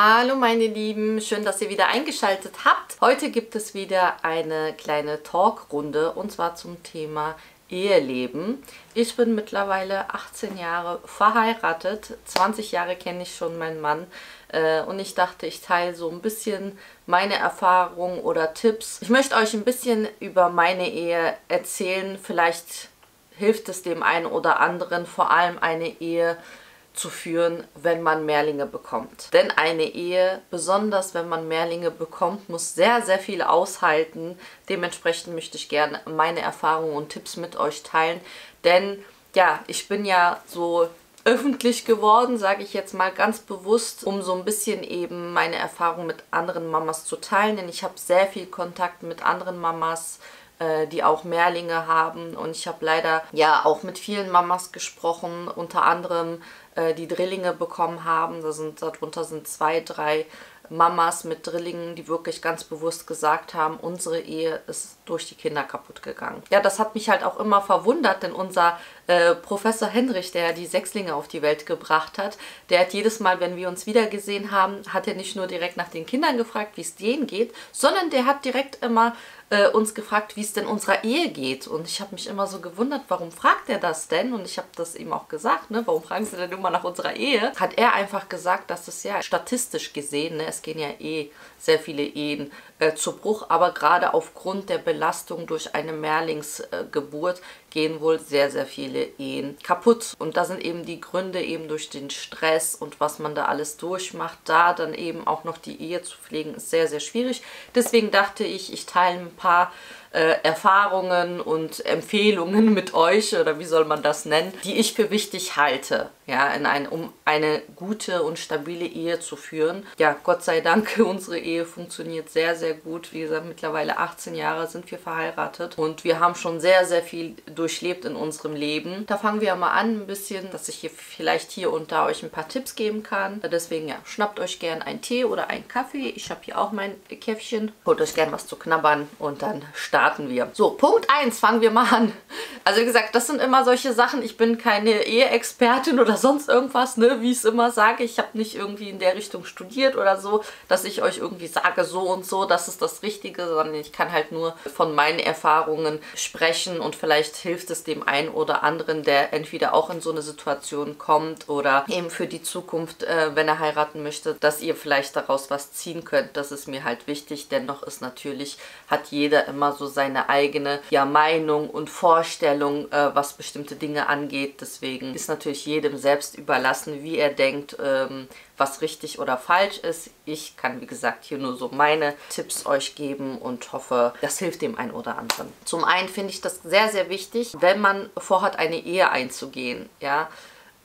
Hallo meine Lieben, schön, dass ihr wieder eingeschaltet habt. Heute gibt es wieder eine kleine Talkrunde und zwar zum Thema Eheleben. Ich bin mittlerweile 18 Jahre verheiratet, 20 Jahre kenne ich schon meinen Mann und ich dachte, ich teile so ein bisschen meine Erfahrungen oder Tipps. Ich möchte euch ein bisschen über meine Ehe erzählen, vielleicht hilft es dem einen oder anderen, vor allem eine Ehe zu führen, wenn man Mehrlinge bekommt. Denn eine Ehe, besonders wenn man Mehrlinge bekommt, muss sehr, sehr viel aushalten. Dementsprechend möchte ich gerne meine Erfahrungen und Tipps mit euch teilen. Denn ja, ich bin ja so öffentlich geworden, sage ich jetzt mal ganz bewusst, um so ein bisschen eben meine Erfahrungen mit anderen Mamas zu teilen. Denn ich habe sehr viel Kontakt mit anderen Mamas, die auch Mehrlinge haben, und ich habe leider ja auch mit vielen Mamas gesprochen, unter anderem die Drillinge bekommen haben. Darunter sind 2, 3 Mamas mit Drillingen, die wirklich ganz bewusst gesagt haben, unsere Ehe ist durch die Kinder kaputt gegangen. Ja, das hat mich halt auch immer verwundert, denn unser Professor Henrich, der die Sechslinge auf die Welt gebracht hat, der hat jedes Mal, wenn wir uns wiedergesehen haben, hat er nicht nur direkt nach den Kindern gefragt, wie es denen geht, sondern der hat direkt immer uns gefragt, wie es denn unserer Ehe geht. Und ich habe mich immer so gewundert, warum fragt er das denn? Und ich habe das ihm auch gesagt, ne? Warum fragen Sie denn immer nach unserer Ehe? Hat er einfach gesagt, dass es ja statistisch gesehen, ne, es gehen ja sehr viele Ehen zu Bruch, aber gerade aufgrund der Belastung durch eine Mehrlingsgeburt gehen wohl sehr, sehr viele Ehen kaputt. Und da sind eben die Gründe eben durch den Stress und was man da alles durchmacht. Da dann eben auch noch die Ehe zu pflegen, ist sehr, sehr schwierig. Deswegen dachte ich, ich teile ein paar Erfahrungen und Empfehlungen mit euch, oder wie soll man das nennen, die ich für wichtig halte, ja, um eine gute und stabile Ehe zu führen. Ja, Gott sei Dank, unsere Ehe funktioniert sehr, sehr gut. Wie gesagt, mittlerweile 18 Jahre sind wir verheiratet und wir haben schon sehr, sehr viel durchlebt in unserem Leben. Da fangen wir mal an ein bisschen, dass ich hier vielleicht hier und da euch ein paar Tipps geben kann. Deswegen, ja, schnappt euch gern einen Tee oder einen Kaffee. Ich habe hier auch mein Käffchen. Holt euch gern was zu knabbern und dann starten wir. So, Punkt 1, fangen wir mal an. Also wie gesagt, das sind immer solche Sachen. Ich bin keine Eheexpertin oder sonst irgendwas, ne, wie ich es immer sage. Ich habe nicht irgendwie in der Richtung studiert oder so, dass ich euch irgendwie sage, so und so, das ist das Richtige, sondern ich kann halt nur von meinen Erfahrungen sprechen und vielleicht hilft es dem einen oder anderen, der entweder auch in so eine Situation kommt oder eben für die Zukunft, wenn er heiraten möchte, dass ihr vielleicht daraus was ziehen könnt. Das ist mir halt wichtig. Dennoch ist natürlich, hat jeder immer so seine eigene, ja, Meinung und Vorstellung, was bestimmte Dinge angeht. Deswegen ist natürlich jedem selbst überlassen, wie er denkt, was richtig oder falsch ist. Ich kann, wie gesagt, hier nur so meine Tipps euch geben und hoffe, das hilft dem einen oder anderen. Zum einen finde ich das sehr, sehr wichtig, wenn man vorhat, eine Ehe einzugehen, ja,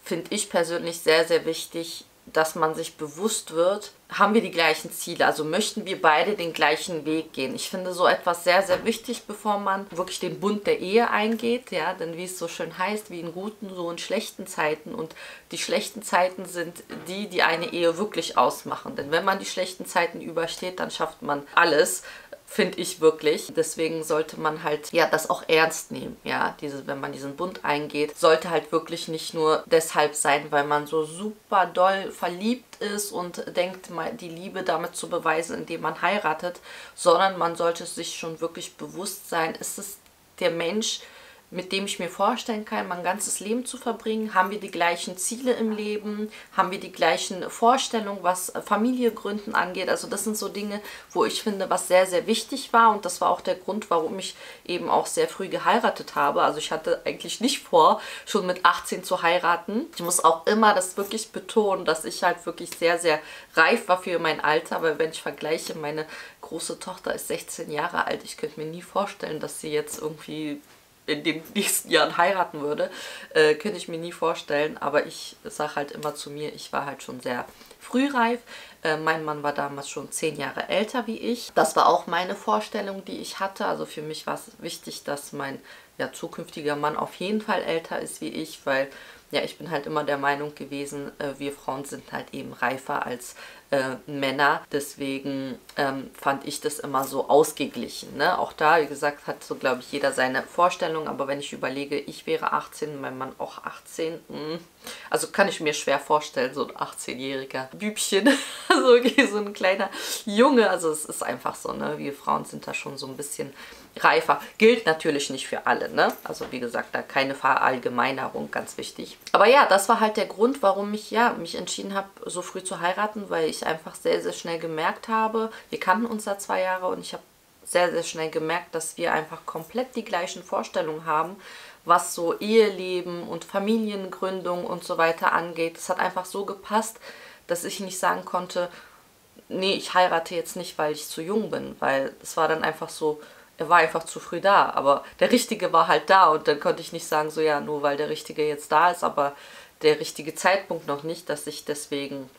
finde ich persönlich sehr, sehr wichtig, dass man sich bewusst wird, haben wir die gleichen Ziele, also möchten wir beide den gleichen Weg gehen. Ich finde so etwas sehr, sehr wichtig, bevor man wirklich den Bund der Ehe eingeht, ja, denn wie es so schön heißt, wie in guten, so in schlechten Zeiten, und die schlechten Zeiten sind die, die eine Ehe wirklich ausmachen, denn wenn man die schlechten Zeiten übersteht, dann schafft man alles, finde ich wirklich. Deswegen sollte man halt, ja, das auch ernst nehmen, ja, wenn man diesen Bund eingeht, sollte halt wirklich nicht nur deshalb sein, weil man so super doll verliebt ist und denkt, die Liebe damit zu beweisen, indem man heiratet, sondern man sollte sich schon wirklich bewusst sein, ist es der Mensch, mit dem ich mir vorstellen kann, mein ganzes Leben zu verbringen? Haben wir die gleichen Ziele im Leben? Haben wir die gleichen Vorstellungen, was Familie gründen angeht? Also das sind so Dinge, wo ich finde, was sehr, sehr wichtig war, und das war auch der Grund, warum ich eben auch sehr früh geheiratet habe. Also ich hatte eigentlich nicht vor, schon mit 18 zu heiraten. Ich muss auch immer das wirklich betonen, dass ich halt wirklich sehr, sehr reif war für mein Alter, weil wenn ich vergleiche, meine große Tochter ist 16 Jahre alt. Ich könnte mir nie vorstellen, dass sie jetzt irgendwie in den nächsten Jahren heiraten würde, könnte ich mir nie vorstellen, aber ich sage halt immer zu mir, ich war halt schon sehr frühreif. Mein Mann war damals schon 10 Jahre älter wie ich. Das war auch meine Vorstellung, die ich hatte. Also für mich war es wichtig, dass mein, ja, zukünftiger Mann auf jeden Fall älter ist wie ich, weil ja, ich bin halt immer der Meinung gewesen, wir Frauen sind halt eben reifer als Männer. Deswegen fand ich das immer so ausgeglichen. Ne? Auch da, wie gesagt, hat so, glaube ich, jeder seine Vorstellung. Aber wenn ich überlege, ich wäre 18, mein Mann auch 18, also kann ich mir schwer vorstellen, so ein 18-jähriger Bübchen, also so ein kleiner Junge. Also es ist einfach so, ne? Wir Frauen sind da schon so ein bisschen reifer. Gilt natürlich nicht für alle, ne? Also wie gesagt, da keine Verallgemeinerung, ganz wichtig. Aber ja, das war halt der Grund, warum ich mich entschieden habe, so früh zu heiraten, weil ich einfach sehr, sehr schnell gemerkt habe, wir kannten uns da 2 Jahre und ich habe sehr, sehr schnell gemerkt, dass wir einfach komplett die gleichen Vorstellungen haben, was so Eheleben und Familiengründung und so weiter angeht. Es hat einfach so gepasst, dass ich nicht sagen konnte, nee, ich heirate jetzt nicht, weil ich zu jung bin, weil es war dann einfach so, er war einfach zu früh da, aber der Richtige war halt da und dann konnte ich nicht sagen, so ja, nur weil der Richtige jetzt da ist, aber der richtige Zeitpunkt noch nicht, dass ich deswegen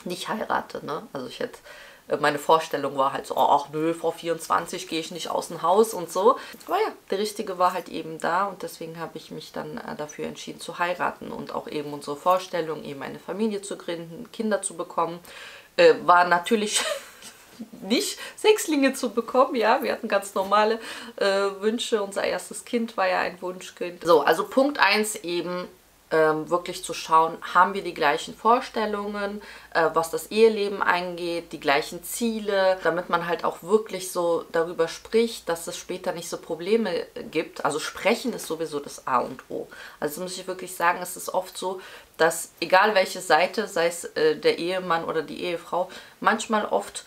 nicht heirate, ne? Also ich hätte, meine Vorstellung war halt so, ach nö, vor 24 gehe ich nicht aus dem Haus und so. Aber ja, der Richtige war halt eben da und deswegen habe ich mich dann dafür entschieden zu heiraten und auch eben unsere Vorstellung, eben eine Familie zu gründen, Kinder zu bekommen, war natürlich nicht Sechslinge zu bekommen, ja, wir hatten ganz normale Wünsche, unser erstes Kind war ja ein Wunschkind. So, also Punkt 1 eben, wirklich zu schauen, haben wir die gleichen Vorstellungen, was das Eheleben angeht, die gleichen Ziele, damit man halt auch wirklich so darüber spricht, dass es später nicht so Probleme gibt. Also sprechen ist sowieso das A und O. Also muss ich wirklich sagen, es ist oft so, dass egal welche Seite, sei es der Ehemann oder die Ehefrau, manchmal oft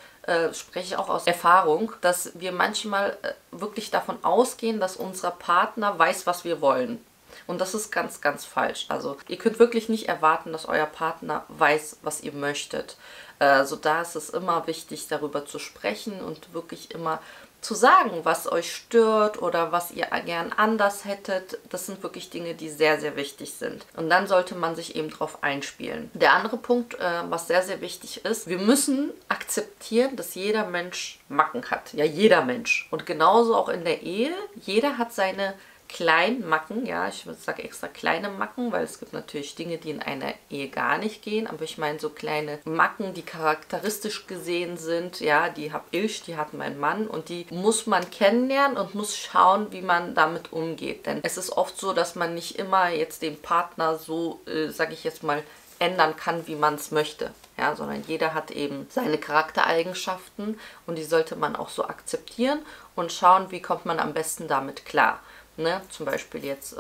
spreche ich auch aus Erfahrung, dass wir manchmal wirklich davon ausgehen, dass unser Partner weiß, was wir wollen. Und das ist ganz, ganz falsch. Also ihr könnt wirklich nicht erwarten, dass euer Partner weiß, was ihr möchtet. Also da ist es immer wichtig, darüber zu sprechen und wirklich immer zu sagen, was euch stört oder was ihr gern anders hättet. Das sind wirklich Dinge, die sehr, sehr wichtig sind. Und dann sollte man sich eben drauf einspielen. Der andere Punkt, was sehr, sehr wichtig ist, wir müssen akzeptieren, dass jeder Mensch Macken hat. Ja, jeder Mensch. Und genauso auch in der Ehe. Jeder hat seine kleinen Macken, ja, ich sage extra kleine Macken, weil es gibt natürlich Dinge, die in einer Ehe gar nicht gehen, aber ich meine so kleine Macken, die charakteristisch gesehen sind, ja, die habe ich, die hat mein Mann und die muss man kennenlernen und muss schauen, wie man damit umgeht, denn es ist oft so, dass man nicht immer jetzt den Partner so, sage ich jetzt mal, ändern kann, wie man es möchte. Ja, sondern jeder hat eben seine Charaktereigenschaften und die sollte man auch so akzeptieren und schauen, wie kommt man am besten damit klar. Ne? Zum Beispiel jetzt,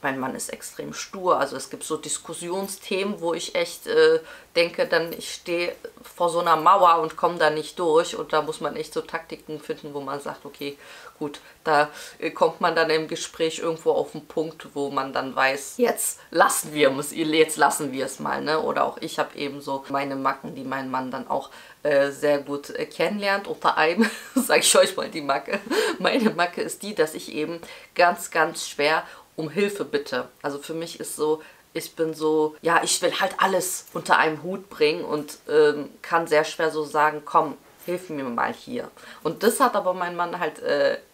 mein Mann ist extrem stur, also es gibt so Diskussionsthemen, wo ich echt denke, dann ich stehe vor so einer Mauer und komme da nicht durch und da muss man echt so Taktiken finden, wo man sagt, okay, gut, da kommt man dann im Gespräch irgendwo auf den Punkt, wo man dann weiß, jetzt lassen wir es mal, ne? Oder auch ich habe eben so meine Macken, die mein Mann dann auch sehr gut kennenlernt. Unter einem sage ich euch mal die Macke. Meine Macke ist die, dass ich eben ganz, ganz schwer um Hilfe bitte. Also für mich ist so, ich bin so, ja, ich will halt alles unter einem Hut bringen und kann sehr schwer so sagen, komm, hilf mir mal hier. Und das hat aber mein Mann halt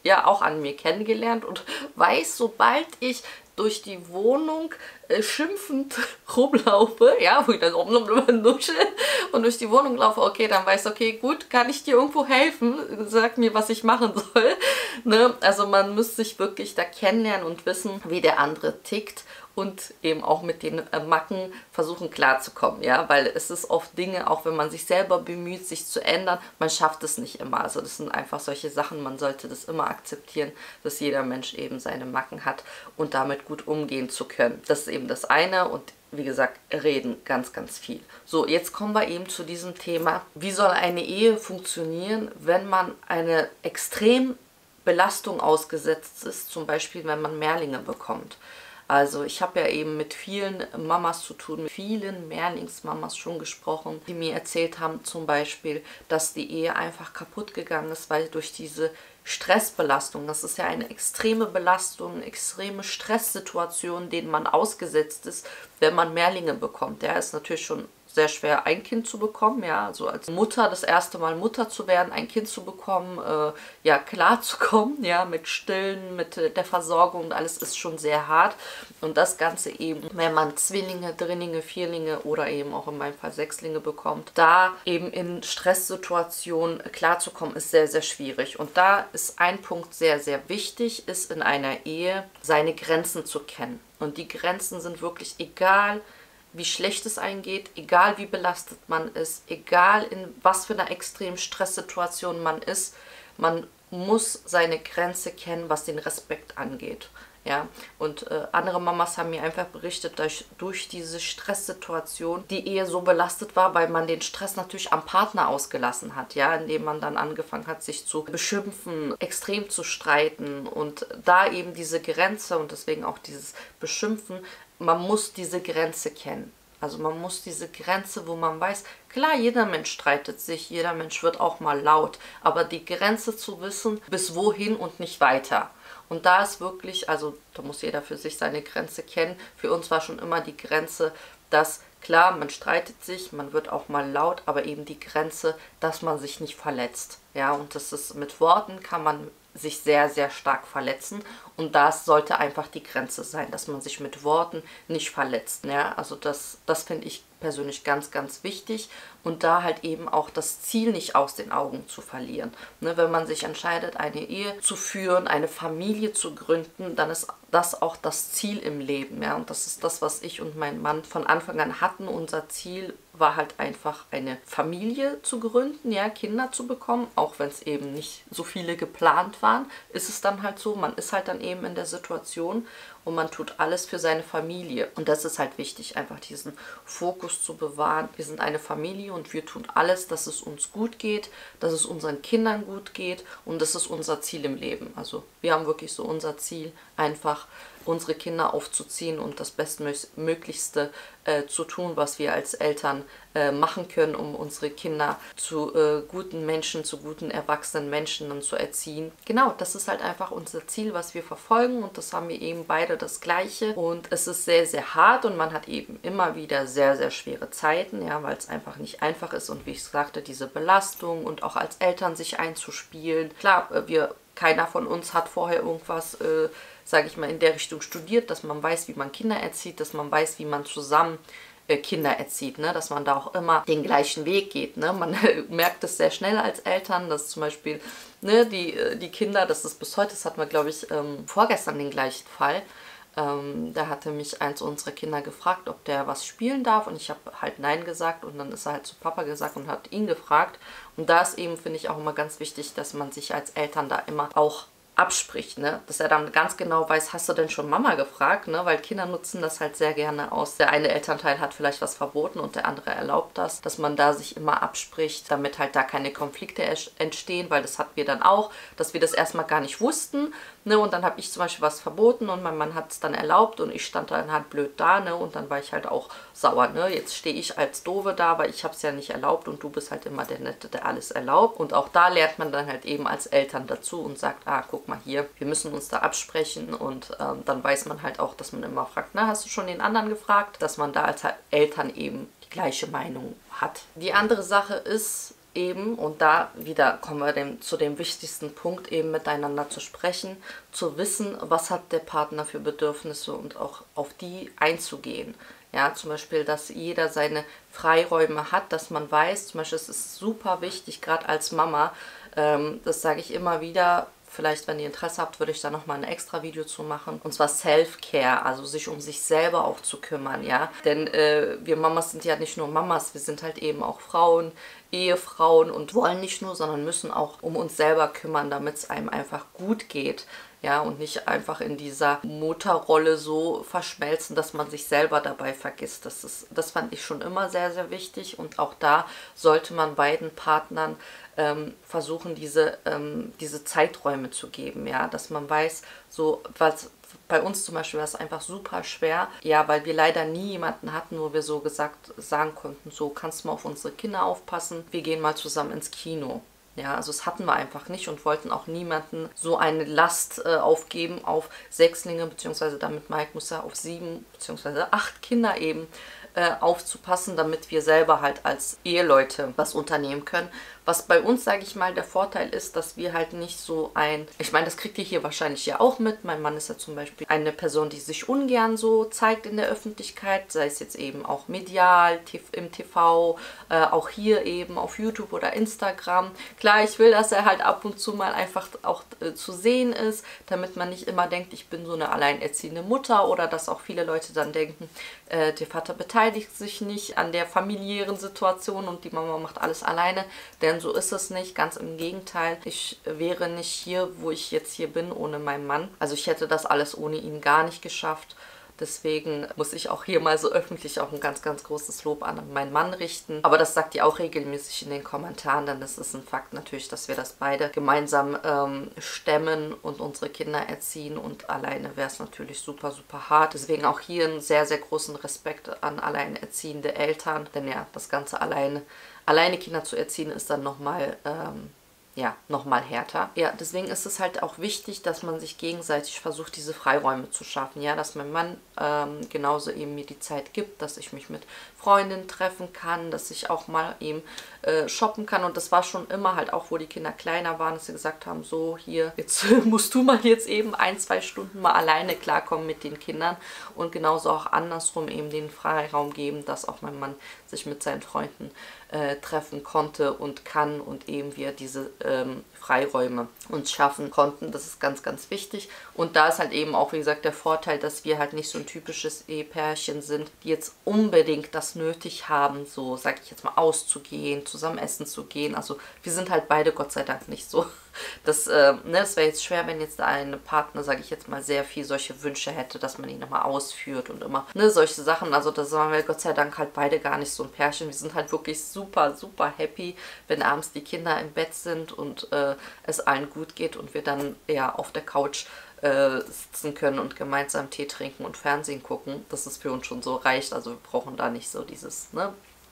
ja auch an mir kennengelernt und weiß, sobald ich durch die Wohnung schimpfend rumlaufe, ja, wo ich dann nuschel und durch die Wohnung laufe, okay, dann weiß, okay, gut, kann ich dir irgendwo helfen? Sag mir, was ich machen soll. Ne? Also man muss sich wirklich da kennenlernen und wissen, wie der andere tickt und eben auch mit den Macken versuchen klarzukommen, ja, weil es ist oft Dinge, auch wenn man sich selber bemüht, sich zu ändern, man schafft es nicht immer. Also das sind einfach solche Sachen, man sollte das immer akzeptieren, dass jeder Mensch eben seine Macken hat und damit gut umgehen zu können. Das ist eben das eine und wie gesagt, reden ganz, ganz viel. So, jetzt kommen wir eben zu diesem Thema, wie soll eine Ehe funktionieren, wenn man eine extrem Belastung ausgesetzt ist, zum Beispiel wenn man Mehrlinge bekommt. Also ich habe ja eben mit vielen Mamas zu tun, mit vielen Mehrlingsmamas schon gesprochen, die mir erzählt haben zum Beispiel, dass die Ehe einfach kaputt gegangen ist, weil durch diese Stressbelastung, das ist ja eine extreme Belastung, eine extreme Stresssituation, denen man ausgesetzt ist, wenn man Mehrlinge bekommt. Der ist natürlich schon sehr schwer, ein Kind zu bekommen, ja, also als Mutter das erste Mal Mutter zu werden, ein Kind zu bekommen, ja, klarzukommen, ja, mit Stillen, mit der Versorgung und alles ist schon sehr hart. Und das Ganze eben, wenn man Zwillinge, Drillinge, Vierlinge oder eben auch in meinem Fall Sechslinge bekommt, da eben in Stresssituationen klarzukommen, ist sehr, sehr schwierig. Und da ist ein Punkt sehr, sehr wichtig, ist in einer Ehe seine Grenzen zu kennen. Und die Grenzen sind wirklich egal, wie schlecht es eingeht, egal wie belastet man ist, egal in was für einer extremen Stresssituation man ist, man muss seine Grenze kennen, was den Respekt angeht. Ja, und andere Mamas haben mir einfach berichtet, dass durch diese Stresssituation die Ehe so belastet war, weil man den Stress natürlich am Partner ausgelassen hat, ja, indem man dann angefangen hat, sich zu beschimpfen, extrem zu streiten und da eben diese Grenze und deswegen auch dieses Beschimpfen, man muss diese Grenze kennen. Also man muss diese Grenze, wo man weiß, klar, jeder Mensch streitet sich, jeder Mensch wird auch mal laut, aber die Grenze zu wissen, bis wohin und nicht weiter. Und da ist wirklich, also da muss jeder für sich seine Grenze kennen. Für uns war schon immer die Grenze, dass klar, man streitet sich, man wird auch mal laut, aber eben die Grenze, dass man sich nicht verletzt. Ja, und das ist mit Worten kann man sich sehr, sehr stark verletzen und das sollte einfach die Grenze sein, dass man sich mit Worten nicht verletzt. Ja? Also das finde ich persönlich ganz, ganz wichtig und da halt eben auch das Ziel nicht aus den Augen zu verlieren. Ne, wenn man sich entscheidet, eine Ehe zu führen, eine Familie zu gründen, dann ist das auch das Ziel im Leben. Ja? Und das ist das, was ich und mein Mann von Anfang an hatten. Unser Ziel war halt einfach eine Familie zu gründen, ja, Kinder zu bekommen, auch wenn es eben nicht so viele geplant waren, ist es dann halt so, man ist halt dann eben in der Situation und man tut alles für seine Familie. Und das ist halt wichtig, einfach diesen Fokus zu bewahren. Wir sind eine Familie und wir tun alles, dass es uns gut geht, dass es unseren Kindern gut geht und das ist unser Ziel im Leben. Also wir haben wirklich so unser Ziel, einfach unsere Kinder aufzuziehen und das Bestmöglichste zu tun, was wir als Eltern machen können, um unsere Kinder zu guten Menschen, zu guten erwachsenen Menschen dann zu erziehen. Genau, das ist halt einfach unser Ziel, was wir verfolgen und das haben wir eben beide das Gleiche und es ist sehr, sehr hart und man hat eben immer wieder sehr, sehr schwere Zeiten, ja, weil es einfach nicht einfach ist und wie ich sagte, diese Belastung und auch als Eltern sich einzuspielen. Klar, keiner von uns hat vorher irgendwas, sage ich mal, in der Richtung studiert, dass man weiß, wie man Kinder erzieht, dass man weiß, wie man zusammen Kinder erzieht, ne? Dass man da auch immer den gleichen Weg geht. Ne? Man merkt es sehr schnell als Eltern, dass zum Beispiel ne, die Kinder, das ist bis heute, das hatten wir, glaube ich, vorgestern den gleichen Fall, da hatte mich eins unserer Kinder gefragt, ob der was spielen darf und ich habe halt Nein gesagt und dann ist er halt zu Papa gesagt und hat ihn gefragt und da ist eben, finde ich, auch immer ganz wichtig, dass man sich als Eltern da immer auch abspricht, ne? Dass er dann ganz genau weiß, hast du denn schon Mama gefragt, ne? Weil Kinder nutzen das halt sehr gerne aus. Der eine Elternteil hat vielleicht was verboten und der andere erlaubt das, dass man da sich immer abspricht, damit halt da keine Konflikte entstehen, weil das hatten wir dann auch, dass wir das erstmal gar nicht wussten, ne? Und dann habe ich zum Beispiel was verboten und mein Mann hat es dann erlaubt und ich stand dann halt blöd da, ne? Und dann war ich halt auch sauer, ne? Jetzt stehe ich als Doofe da, weil ich habe es ja nicht erlaubt und du bist halt immer der Nette, der alles erlaubt. Und auch da lernt man dann halt eben als Eltern dazu und sagt, ah, guck mal hier, wir müssen uns da absprechen und dann weiß man halt auch, dass man immer fragt, na, hast du schon den anderen gefragt? Dass man da als Eltern eben die gleiche Meinung hat. Die andere Sache ist eben, und da wieder kommen wir zu dem wichtigsten Punkt, eben miteinander zu sprechen, zu wissen, was hat der Partner für Bedürfnisse und auch auf die einzugehen. Ja, zum Beispiel, dass jeder seine Freiräume hat, dass man weiß, zum Beispiel, es ist super wichtig, gerade als Mama, das sage ich immer wieder, vielleicht, wenn ihr Interesse habt, würde ich da nochmal ein extra Video zu machen. Und zwar Self-Care, also sich um sich selber auch zu kümmern, ja. Denn wir Mamas sind ja nicht nur Mamas, wir sind halt eben auch Frauen, Ehefrauen und wollen nicht nur, sondern müssen auch um uns selber kümmern, damit es einem einfach gut geht. Ja, und nicht einfach in dieser Mutterrolle so verschmelzen, dass man sich selber dabei vergisst. Das fand ich schon immer sehr, sehr wichtig. Und auch da sollte man beiden Partnern versuchen, diese Zeiträume zu geben. Ja, dass man weiß, so was. Bei uns zum Beispiel war es einfach super schwer, ja, weil wir leider nie jemanden hatten, wo wir so sagen konnten, so kannst du mal auf unsere Kinder aufpassen, wir gehen mal zusammen ins Kino. Ja, also das hatten wir einfach nicht und wollten auch niemanden so eine Last aufgeben auf Sechslinge, beziehungsweise damit Mike muss er auf 7 beziehungsweise 8 Kinder eben aufzupassen, damit wir selber halt als Eheleute was unternehmen können. Was bei uns, sage ich mal, der Vorteil ist, dass wir halt nicht so ich meine, das kriegt ihr hier wahrscheinlich ja auch mit. Mein Mann ist ja zum Beispiel eine Person, die sich ungern so zeigt in der Öffentlichkeit, sei es jetzt eben auch medial, im TV, auch hier eben auf YouTube oder Instagram. Klar, ich will, dass er halt ab und zu mal einfach auch zu sehen ist, damit man nicht immer denkt, ich bin so eine alleinerziehende Mutter, oder dass auch viele Leute dann denken, der Vater beteiligt sich nicht an der familiären Situation und die Mama macht alles alleine. Denn so ist es nicht, ganz im Gegenteil. Ich wäre nicht hier, wo ich jetzt hier bin, ohne meinen Mann. Also ich hätte das alles ohne ihn gar nicht geschafft. Deswegen muss ich auch hier mal so öffentlich auch ein ganz, ganz großes Lob an meinen Mann richten. Aber das sagt ihr auch regelmäßig in den Kommentaren, denn es ist ein Fakt natürlich, dass wir das beide gemeinsam stemmen und unsere Kinder erziehen. Und alleine wäre es natürlich super, super hart. Deswegen auch hier einen sehr, sehr großen Respekt an alleinerziehende Eltern. Denn ja, das Ganze alleine Kinder zu erziehen ist dann nochmal nochmal härter. Ja, deswegen ist es halt auch wichtig, dass man sich gegenseitig versucht, diese Freiräume zu schaffen. Ja, dass mein Mann genauso eben mir die Zeit gibt, dass ich mich mit Freundinnen treffen kann, dass ich auch mal eben shoppen kann. Und das war schon immer halt auch, wo die Kinder kleiner waren, dass sie gesagt haben, so hier, jetzt musst du mal jetzt eben 1-2 Stunden mal alleine klarkommen mit den Kindern. Und genauso auch andersrum eben den Freiraum geben, dass auch mein Mann sich mit seinen Freunden treffen konnte und kann und eben wir diese Freiräume uns schaffen konnten. Das ist ganz, ganz wichtig. Und da ist halt eben auch, wie gesagt, der Vorteil, dass wir halt nicht so ein typisches Ehepärchen sind, die jetzt unbedingt das nötig haben, so, sag ich jetzt mal, auszugehen, zusammen essen zu gehen. Also wir sind halt beide Gott sei Dank nicht so. Das wäre jetzt schwer, wenn jetzt eine Partner, sage ich jetzt mal, sehr viel solche Wünsche hätte, dass man ihn nochmal ausführt und immer, solche Sachen. Also da waren wir Gott sei Dank halt beide gar nicht so ein Pärchen. Wir sind halt wirklich super, super happy, wenn abends die Kinder im Bett sind und es allen gut geht und wir dann ja auf der Couch sitzen können und gemeinsam Tee trinken und Fernsehen gucken. Das ist für uns schon so reicht. Also wir brauchen da nicht so dieses,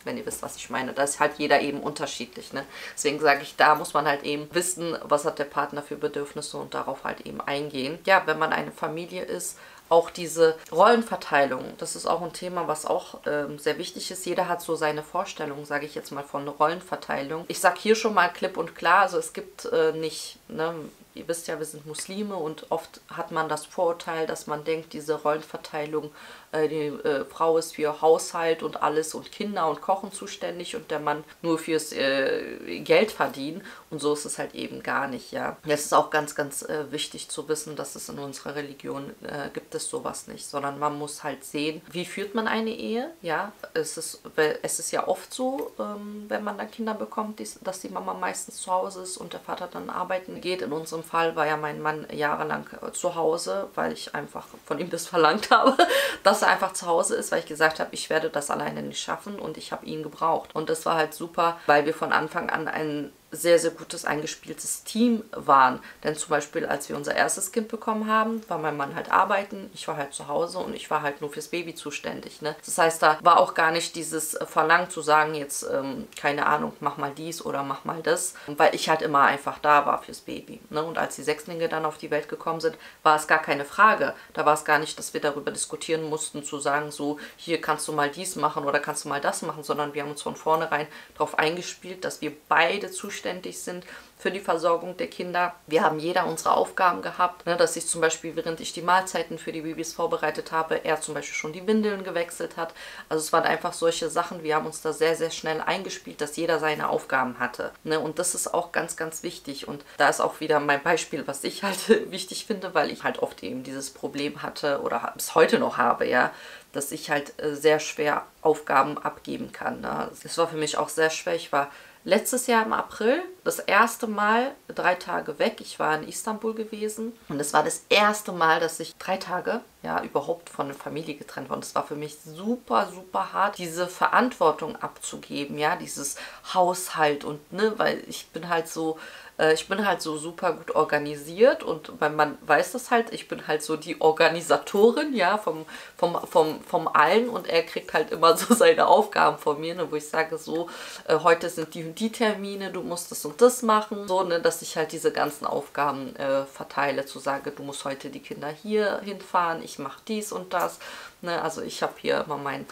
wenn ihr wisst, was ich meine. Da ist halt jeder eben unterschiedlich, ne? Deswegen sage ich, da muss man halt eben wissen, was hat der Partner für Bedürfnisse und darauf halt eben eingehen. Ja, wenn man eine Familie ist, auch diese Rollenverteilung, das ist auch ein Thema, was auch sehr wichtig ist. Jeder hat so seine Vorstellung, sage ich jetzt mal, von Rollenverteilung. Ich sage hier schon mal klipp und klar, also es gibt nicht, ihr wisst ja, wir sind Muslime und oft hat man das Vorurteil, dass man denkt, diese Rollenverteilung, die Frau ist für Haushalt und alles und Kinder und Kochen zuständig und der Mann nur fürs Geld verdienen. Und so ist es halt eben gar nicht, ja. Es ist auch ganz, ganz wichtig zu wissen, dass es in unserer Religion gibt es sowas nicht, sondern man muss halt sehen, wie führt man eine Ehe, ja. Es ist ja oft so, wenn man dann Kinder bekommt, dass die Mama meistens zu Hause ist und der Vater dann arbeiten geht. In unserem Fall war ja mein Mann jahrelang zu Hause, weil ich einfach von ihm das verlangt habe, dass er einfach zu Hause ist, weil ich gesagt habe, ich werde das alleine nicht schaffen und ich habe ihn gebraucht. Und das war halt super, weil wir von Anfang an ein sehr, sehr gutes, eingespieltes Team waren. Denn zum Beispiel, als wir unser erstes Kind bekommen haben, war mein Mann halt arbeiten, ich war halt zu Hause und ich war halt nur fürs Baby zuständig. Ne? Das heißt, da war auch gar nicht dieses Verlangen zu sagen, jetzt, keine Ahnung, mach mal dies oder mach mal das, weil ich halt immer einfach da war fürs Baby. Ne? Und als die Sechslinge dann auf die Welt gekommen sind, war es gar keine Frage. Da war es gar nicht, dass wir darüber diskutieren mussten, zu sagen, so, hier kannst du mal dies machen oder kannst du mal das machen, sondern wir haben uns von vornherein darauf eingespielt, dass wir beide zuständig sind für die Versorgung der Kinder. Wir haben jeder unsere Aufgaben gehabt, ne, dass ich zum Beispiel, während ich die Mahlzeiten für die Babys vorbereitet habe, er zum Beispiel schon die Windeln gewechselt hat. Also es waren einfach solche Sachen, wir haben uns da sehr, sehr schnell eingespielt, dass jeder seine Aufgaben hatte. Ne, und das ist auch ganz, ganz wichtig. Und da ist auch wieder mein Beispiel, was ich halt wichtig finde, weil ich halt oft eben dieses Problem hatte oder bis heute noch habe, ja, dass ich halt sehr schwer Aufgaben abgeben kann. Ne. Das war für mich auch sehr schwer. Ich war letztes Jahr im April das erste Mal 3 Tage weg. Ich war in Istanbul gewesen und es war das erste Mal, dass ich 3 Tage überhaupt von der Familie getrennt war. Und es war für mich super, super hart, diese Verantwortung abzugeben, ja, dieses Haushalt und, weil ich bin halt so super gut organisiert und mein Mann weiß das halt, ich bin halt so die Organisatorin, ja, vom Allen und er kriegt halt immer so seine Aufgaben von mir, ne, wo ich sage so, heute sind die und die Termine, du musst das und das machen, so, ne, dass ich halt diese ganzen Aufgaben verteile, zu sagen, du musst heute die Kinder hier hinfahren, ich mache dies und das. Ne? Also ich habe hier immer meinen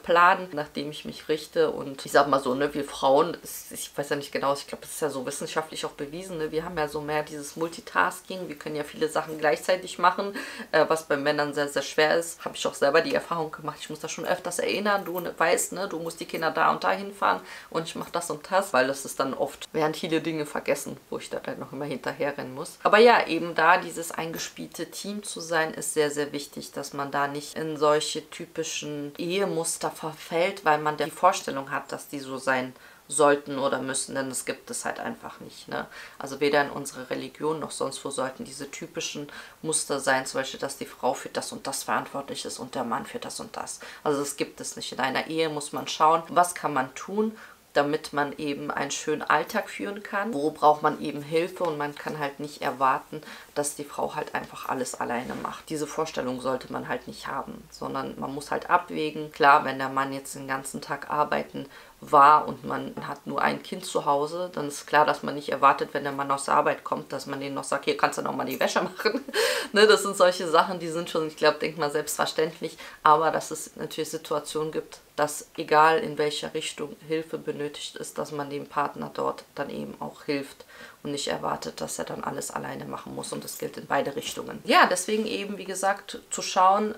Plan, nach dem ich mich richte. Und ich sag mal so, ne, wir Frauen, ich weiß ja nicht genau, ich glaube, das ist ja so wissenschaftlich auch bewiesen, ne? Wir haben ja so mehr dieses Multitasking. Wir können ja viele Sachen gleichzeitig machen, was bei Männern sehr, sehr schwer ist. Habe ich auch selber die Erfahrung gemacht. Ich muss das schon öfters erinnern. Du weißt, ne, du musst die Kinder da und da hinfahren und ich mache das und das, weil das ist dann oft, werden viele Dinge vergessen, wo ich da dann noch immer hinterherrennen muss. Aber ja, eben da dieses eingespielte Team zu sein, ist sehr, sehr wichtig, dass man da nicht in solche typischen Ehemuster verfällt, weil man die Vorstellung hat, dass die so sein sollten oder müssen, denn das gibt es halt einfach nicht. Ne? Also weder in unserer Religion noch sonst wo sollten diese typischen Muster sein, zum Beispiel, dass die Frau für das und das verantwortlich ist und der Mann für das und das. Also das gibt es nicht. In einer Ehe muss man schauen, was kann man tun, damit man eben einen schönen Alltag führen kann. Wo braucht man eben Hilfe und man kann halt nicht erwarten, dass die Frau halt einfach alles alleine macht. Diese Vorstellung sollte man halt nicht haben, sondern man muss halt abwägen. Klar, wenn der Mann jetzt den ganzen Tag arbeiten war und man hat nur ein Kind zu Hause, dann ist klar, dass man nicht erwartet, wenn der Mann aus der Arbeit kommt, dass man denen noch sagt, hier kannst du noch mal die Wäsche machen. Ne, das sind solche Sachen, die sind schon, ich glaube, denk mal selbstverständlich, aber dass es natürlich Situationen gibt, dass egal in welcher Richtung Hilfe benötigt ist, dass man dem Partner dort dann eben auch hilft und nicht erwartet, dass er dann alles alleine machen muss und das gilt in beide Richtungen. Ja, deswegen eben, wie gesagt, zu schauen,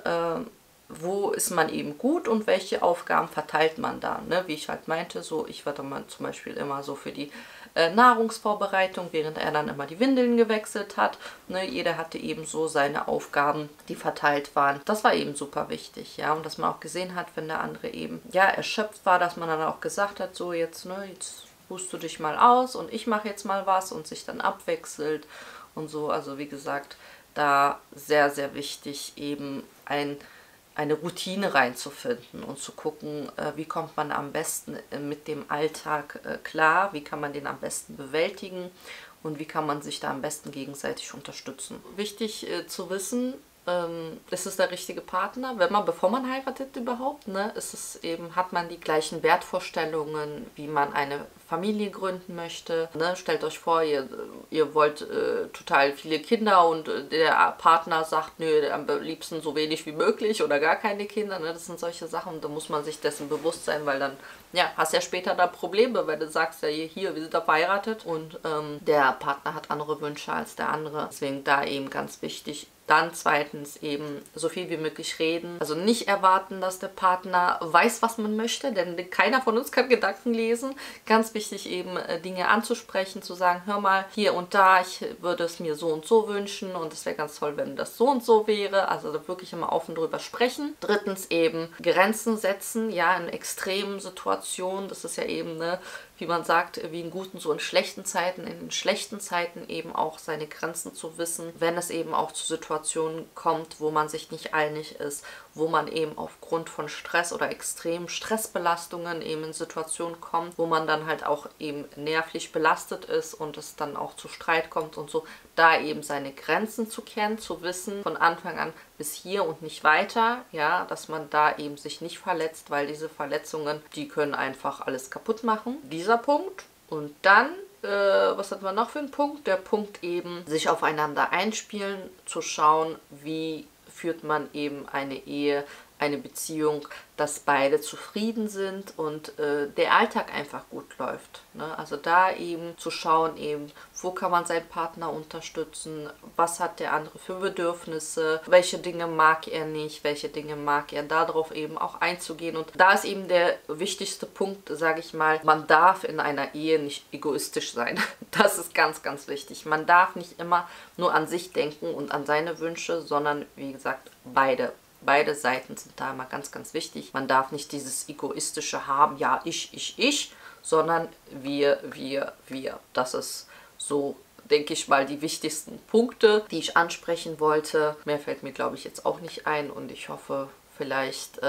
wo ist man eben gut und welche Aufgaben verteilt man da. Ne? Wie ich halt meinte, so ich war dann zum Beispiel immer so für die Nahrungsvorbereitung, während er dann immer die Windeln gewechselt hat. Ne? Jeder hatte eben so seine Aufgaben, die verteilt waren. Das war eben super wichtig, ja, und dass man auch gesehen hat, wenn der andere eben ja erschöpft war, dass man dann auch gesagt hat, so jetzt, ne, jetzt ruhst du dich mal aus und ich mache jetzt mal was und sich dann abwechselt und so. Also wie gesagt, da sehr, sehr wichtig eben eine Routine reinzufinden und zu gucken, wie kommt man am besten mit dem Alltag klar, wie kann man den am besten bewältigen und wie kann man sich da am besten gegenseitig unterstützen. Wichtig zu wissen, ist es der richtige Partner, bevor man heiratet überhaupt, ne, ist es eben, hat man die gleichen Wertvorstellungen, wie man eine Familie gründen möchte. Ne? Stellt euch vor, ihr wollt total viele Kinder und der Partner sagt, nö, am liebsten so wenig wie möglich oder gar keine Kinder. Ne? Das sind solche Sachen, da muss man sich dessen bewusst sein, weil dann, ja, hast ja später da Probleme, weil du sagst ja hier, wir sind da verheiratet und der Partner hat andere Wünsche als der andere. Deswegen da eben ganz wichtig. Dann zweitens eben so viel wie möglich reden. Also nicht erwarten, dass der Partner weiß, was man möchte, denn keiner von uns kann Gedanken lesen. Ganz wichtig eben Dinge anzusprechen, zu sagen, hör mal, hier und da, ich würde es mir so und so wünschen und es wäre ganz toll, wenn das so und so wäre. Also da wirklich immer offen drüber sprechen. Drittens eben Grenzen setzen, ja, in extremen Situationen. Das ist ja eben, ne, wie man sagt, wie in guten, so in schlechten Zeiten, in den schlechten Zeiten eben auch seine Grenzen zu wissen, wenn es eben auch zu Situationen kommt, wo man sich nicht einig ist, wo man eben aufgrund von Stress oder extremen Stressbelastungen eben in Situationen kommt, wo man dann halt auch eben nervlich belastet ist und es dann auch zu Streit kommt und so, da eben seine Grenzen zu kennen, zu wissen, von Anfang an bis hier und nicht weiter, ja, dass man da eben sich nicht verletzt, weil diese Verletzungen, die können einfach alles kaputt machen. Dieser Punkt. Und dann, was hatten wir noch für einen Punkt? Der Punkt eben, sich aufeinander einspielen, zu schauen, wie führt man eben eine Ehe, eine Beziehung, dass beide zufrieden sind und der Alltag einfach gut läuft. Ne? Also da eben zu schauen, eben, wo kann man seinen Partner unterstützen, was hat der andere für Bedürfnisse, welche Dinge mag er nicht, welche Dinge mag er, darauf eben auch einzugehen. Und da ist eben der wichtigste Punkt, sage ich mal, man darf in einer Ehe nicht egoistisch sein. Das ist ganz, ganz wichtig. Man darf nicht immer nur an sich denken und an seine Wünsche, sondern wie gesagt, Beide Seiten sind da immer ganz, ganz wichtig. Man darf nicht dieses Egoistische haben, ja, ich, sondern wir. Das ist so, denke ich mal, die wichtigsten Punkte, die ich ansprechen wollte. Mehr fällt mir, glaube ich, jetzt auch nicht ein und ich hoffe, vielleicht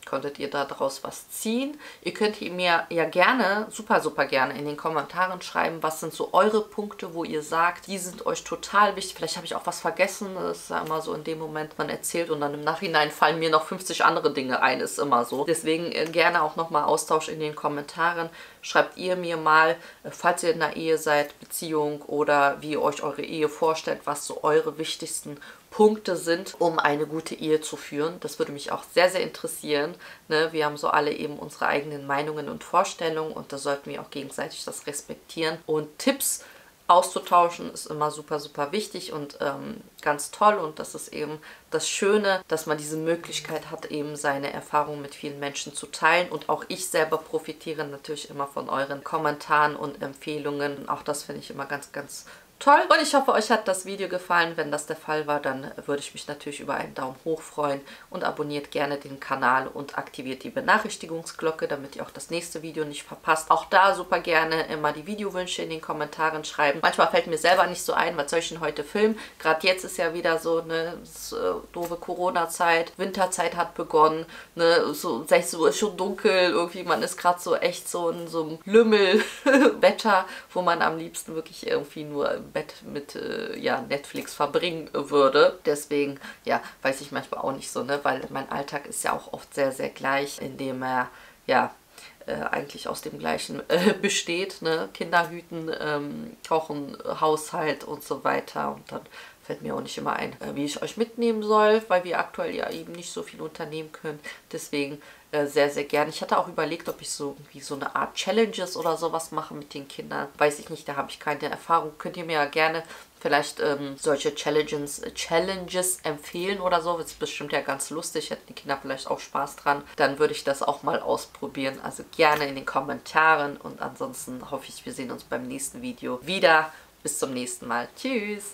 konntet ihr daraus was ziehen. Ihr könnt mir ja gerne, super, super gerne in den Kommentaren schreiben, was sind so eure Punkte, wo ihr sagt, die sind euch total wichtig. Vielleicht habe ich auch was vergessen. Das ist ja immer so in dem Moment, man erzählt und dann im Nachhinein fallen mir noch 50 andere Dinge ein. Ist immer so. Deswegen gerne auch nochmal Austausch in den Kommentaren. schreibt ihr mir mal, falls ihr in einer Ehe seid, Beziehung oder wie ihr euch eure Ehe vorstellt, was so eure wichtigsten Punkte sind, um eine gute Ehe zu führen. Das würde mich auch sehr, sehr interessieren. Ne? Wir haben so alle eben unsere eigenen Meinungen und Vorstellungen und da sollten wir auch gegenseitig das respektieren. Und Tipps auszutauschen ist immer super, super wichtig und ganz toll. Und das ist eben das Schöne, dass man diese Möglichkeit hat, eben seine Erfahrungen mit vielen Menschen zu teilen. Und auch ich selber profitiere natürlich immer von euren Kommentaren und Empfehlungen. Auch das finde ich immer ganz, ganz toll. Und ich hoffe, euch hat das Video gefallen. Wenn das der Fall war, dann würde ich mich natürlich über einen Daumen hoch freuen und abonniert gerne den Kanal und aktiviert die Benachrichtigungsglocke, damit ihr auch das nächste Video nicht verpasst. Auch da super gerne immer die Videowünsche in den Kommentaren schreiben. Manchmal fällt mir selber nicht so ein, was soll ich denn heute filmen? Gerade jetzt ist ja wieder so eine doofe Corona-Zeit. Winterzeit hat begonnen. Ne? So 6 Uhr ist schon dunkel. Irgendwie, man ist gerade so echt so in so einem Lümmelwetter, wo man am liebsten wirklich irgendwie nur im Bett mit ja, Netflix verbringen würde. Deswegen, ja, weiß ich manchmal auch nicht so, ne? Weil mein Alltag ist ja auch oft sehr, sehr gleich, indem er, ja, eigentlich aus dem Gleichen besteht, ne? Kinder hüten, kochen, Haushalt und so weiter. Und dann fällt mir auch nicht immer ein, wie ich euch mitnehmen soll, weil wir aktuell ja eben nicht so viel unternehmen können. Deswegen sehr, sehr gerne. Ich hatte auch überlegt, ob ich so irgendwie so eine Art Challenges oder sowas mache mit den Kindern. Weiß ich nicht, da habe ich keine Erfahrung. Könnt ihr mir ja gerne vielleicht solche Challenges empfehlen oder so. Das ist bestimmt ja ganz lustig. Hätten die Kinder vielleicht auch Spaß dran. Dann würde ich das auch mal ausprobieren. Also gerne in den Kommentaren. Und ansonsten hoffe ich, wir sehen uns beim nächsten Video wieder. Bis zum nächsten Mal. Tschüss!